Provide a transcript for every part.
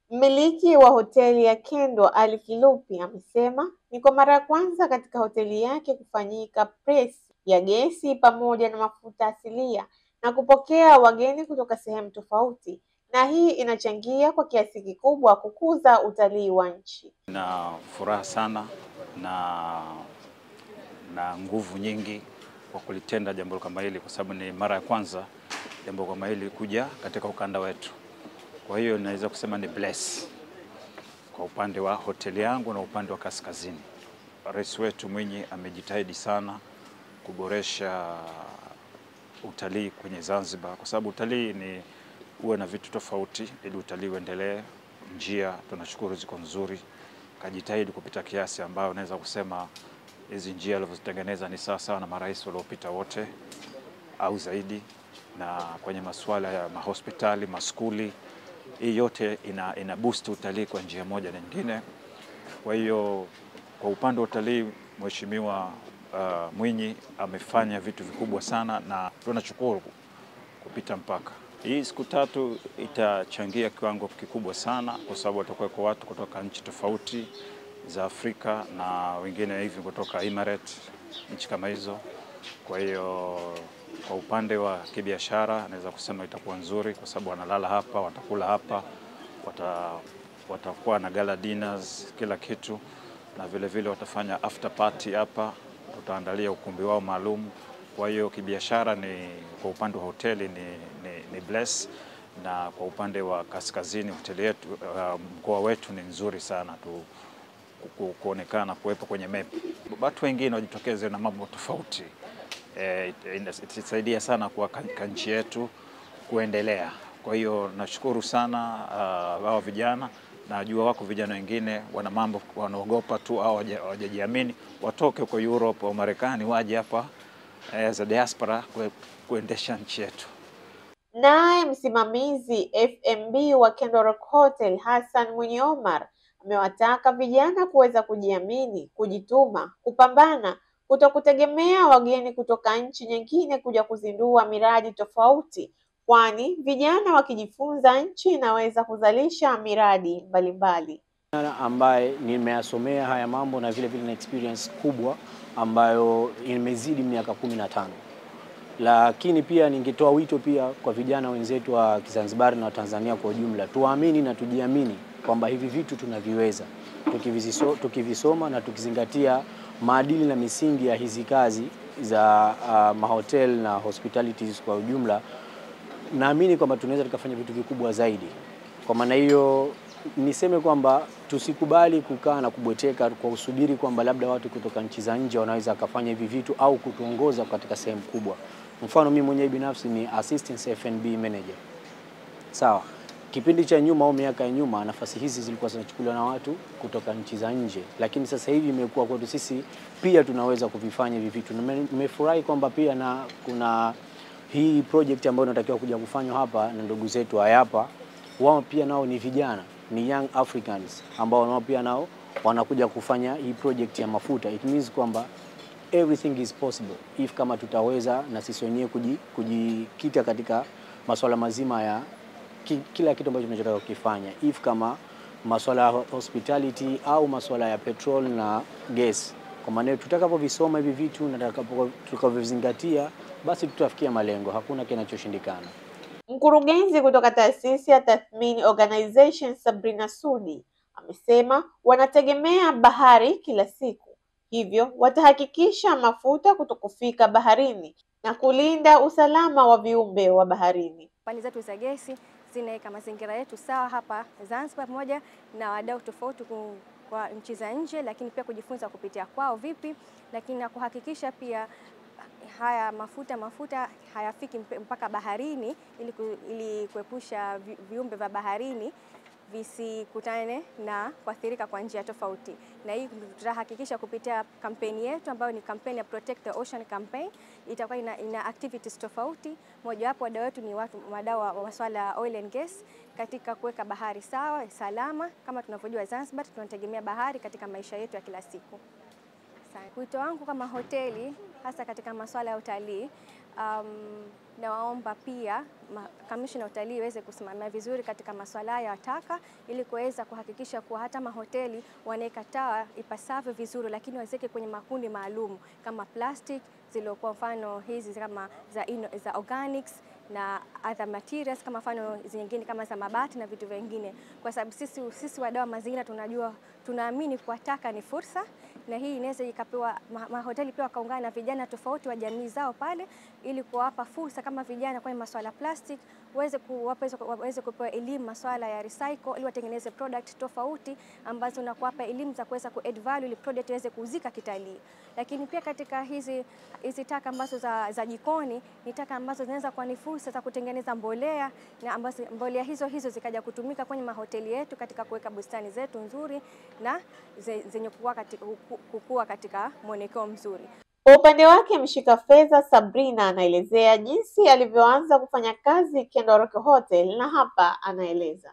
Mmiliki wa hoteli ya Kendo Ali Kilupi amesema ni kwa mara ya kwanza katika hoteli yake kufanyika press ya gesi pamoja na mafuta asilia na kupokea wageni kutoka sehemu tofauti, na hii inachangia kwa kiasi kikubwa kukuza utalii wa nchi. Na furaha sana na nguvu nyingi kwa kulitenda jambo kama hili, kwa sababu ni mara ya kwanza jambo kama hili kuja katika ukanda wetu. Kwa hiyo naweza kusema ni bless kwa upande wa hoteli yangu na upande wa kaskazini. Rais wetu Mwinyi amejitahidi sana kuboresha utalii kwenye Zanzibar, kwa sababu utalii ni uwe na vitu tofauti ili utalii uendelee. Njia tunashukuru ziko nzuri, kajitahidi kupita kiasi, ambayo naweza kusema hizi njia alizozitengeneza ni sawa na marais waliopita wote au zaidi. Na kwenye masuala ya mahospitali, maskuli, hii yote ina boost utalii kwa njia moja na nyingine. Kwa hiyo kwa upande wa utalii Mheshimiwa Mwinyi amefanya vitu vikubwa sana na tunashukuru kupita mpaka. Hii siku tatu itachangia kiwango kikubwa sana, kwa sababu watakuwa kwa watu kutoka nchi tofauti za Afrika na wengine hivi kutoka Emirates, nchi kama hizo. Kwa hiyo kwa upande wa kibiashara naweza kusema itakuwa nzuri, kwa sababu wanalala hapa, watakula hapa, watakuwa na gala dinners, kila kitu, na vile vile watafanya after party hapa, tutaandalia ukumbi wao maalum. Kwa hiyo kibiashara ni kwa upande wa hoteli ni bless, na kwa upande wa kaskazini hoteli yetu mkoa wetu ni nzuri sana tu kuonekana kuwepo kwenye map. Watu wengine wajitokeze na mambo tofauti. Itasaidia sana kwa nchi yetu kuendelea. Kwa hiyo nashukuru sana wao vijana, najua wako vijana wengine wana mambo wanaogopa tu au hawajajiamini, watoke kwa Europe au Marekani waje hapa za diaspora kuendesha nchi yetu. Naye msimamizi F&B wa Kendo Rock Hotel Hassan Mwinyi Omar amewataka vijana kuweza kujiamini, kujituma, kupambana, kutokutegemea wageni kutoka nchi nyingine kuja kuzindua miradi tofauti, kwani vijana wakijifunza nchi inaweza kuzalisha miradi mbalimbali. Ambaye nimeyasomea haya mambo na vile vile na experience kubwa ambayo imezidi miaka 15. Lakini pia ningetoa wito pia kwa vijana wenzetu wa Kizanzibari na wa Tanzania kwa ujumla, tuamini na tujiamini kwamba hivi vitu tunaviweza. Tukivisoma na tukizingatia maadili na misingi ya hizi kazi za mahotel na hospitalities kwa ujumla, naamini kwamba tunaweza tukafanya vitu vikubwa zaidi. Kwa maana hiyo niseme kwamba tusikubali kukaa na kubweteka kwa usubiri kwamba labda watu kutoka nchi za nje wanaweza kufanya hivi vitu au kutuongoza katika sehemu kubwa. Mfano mimi mwenyewe binafsi ni assistant F&B manager. Sawa. Kipindi cha nyuma au miaka ya nyuma nafasi hizi zilikuwa zinachukuliwa na watu kutoka nchi za nje, lakini sasa hivi imekuwa kwetu sisi pia tunaweza kuvifanya hivi vitu. Nimefurahi kwamba pia na kuna hii project ambayo inatakiwa kuja kufanywa hapa na ndugu zetu hapa. Wao pia nao ni vijana, ni young Africans ambao nao pia nao wanakuja kufanya hii project ya mafuta. It means kwamba everything is possible if kama tutaweza na sisi wenyewe kujikita katika masuala mazima ya kila kitu ambacho tunachotaka kukifanya, if kama masuala ya hospitality au masuala ya petrol na gas. Kwa maana tutakapovisoma hivi vitu na tutakapovizingatia, basi tutafikia malengo, hakuna kinachoshindikana. Mkurugenzi kutoka taasisi ya Tathmini Organization Sabrina Sudi amesema wanategemea bahari kila siku, hivyo watahakikisha mafuta kutokufika baharini na kulinda usalama wa viumbe wa baharini. Kampuni zetu za gesi zinaweka mazingira yetu sawa hapa Zanzibar pamoja na wadau tofauti kwa nchi za nje, lakini pia kujifunza kupitia kwao vipi, lakini na kuhakikisha pia haya mafuta hayafiki mpaka baharini ili kuepusha viumbe vya baharini visikutane na kuathirika kwa njia tofauti. Na hii tutahakikisha kupitia kampeni yetu ambayo ni kampeni ya Protect the Ocean campaign. Itakuwa ina activities tofauti. Mojawapo wadau wetu ni wadau wa masuala ya oil and gas katika kuweka bahari sawa, salama. Kama tunavyojua Zanzibar tunategemea bahari katika maisha yetu ya kila siku. Wito wangu kama hoteli hasa katika masuala ya utalii, nawaomba pia kamishna ya utalii iweze kusimamia vizuri katika masuala ya taka ili kuweza kuhakikisha kuwa hata mahoteli wanaweka taa ipasavyo vizuri, lakini waweke kwenye makundi maalum kama plastic zilizokuwa mfano hizi kama za organics na other materials kama mfano zingine kama za mabati na vitu vingine, kwa sababu sisi wadau wa mazingira tunaamini kuwa taka ni fursa, na hii inaweza ikapewa mahoteli pia wakaungana na vijana tofauti wa jamii zao pale ili kuwapa fursa kama vijana kwenye masuala ya plastic waweze kupewa elimu masuala ya recycle ili watengeneze product tofauti ambazo na kuwapa elimu za kuweza ku add value ili product iweze kuuzika kitalii. Lakini pia katika hizi taka ambazo za jikoni ni taka ambazo zinaweza kuwa ni fursa za kutengeneza mbolea, na ambazo mbolea hizo zikaja kutumika kwenye mahoteli yetu katika kuweka bustani zetu nzuri na zenye kukua katika mwonekano mzuri. Kwa upande wake mshika fedha Sabrina anaelezea jinsi alivyoanza kufanya kazi Kendo Rock Hotel, na hapa anaeleza.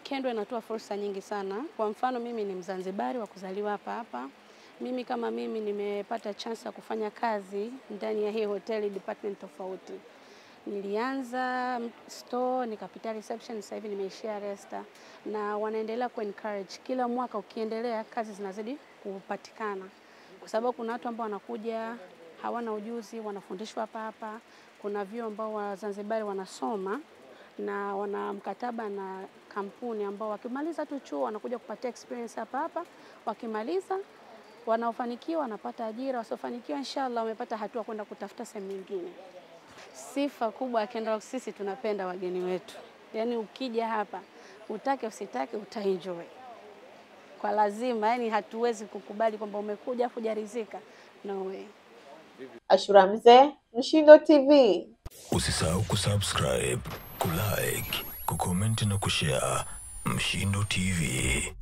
Kendo inatoa fursa nyingi sana. Kwa mfano mimi ni Mzanzibari wa kuzaliwa hapa. Mimi kama mimi nimepata chance ya kufanya kazi ndani ya hii hoteli department tofauti. Nilianza store, nikapita reception, sasa hivi nimeishia resta, na wanaendelea encourage kila mwaka ukiendelea kazi zinazidi kupatikana. Kwa sababu kuna watu ambao wanakuja hawana ujuzi, wanafundishwa hapa. Kuna vyuo ambao Wazanzibari wanasoma na wana mkataba na kampuni ambao wakimaliza tu chuo wanakuja kupata experience hapa. Wakimaliza wanaofanikiwa wanapata ajira, wasiofanikiwa inshallah wamepata hatua kwenda kutafuta sehemu nyingine. Sifa kubwa ya Kendo Rock, sisi tunapenda wageni wetu. Yaani ukija hapa utake usitake utaenjoy. Kwa lazima, yani hatuwezi kukubali kwamba umekuja hujaridhika. No way. Ashura Mzee, Mshindo TV. Usisahau kusubscribe, kulike, kucomment na kushare. Mshindo TV.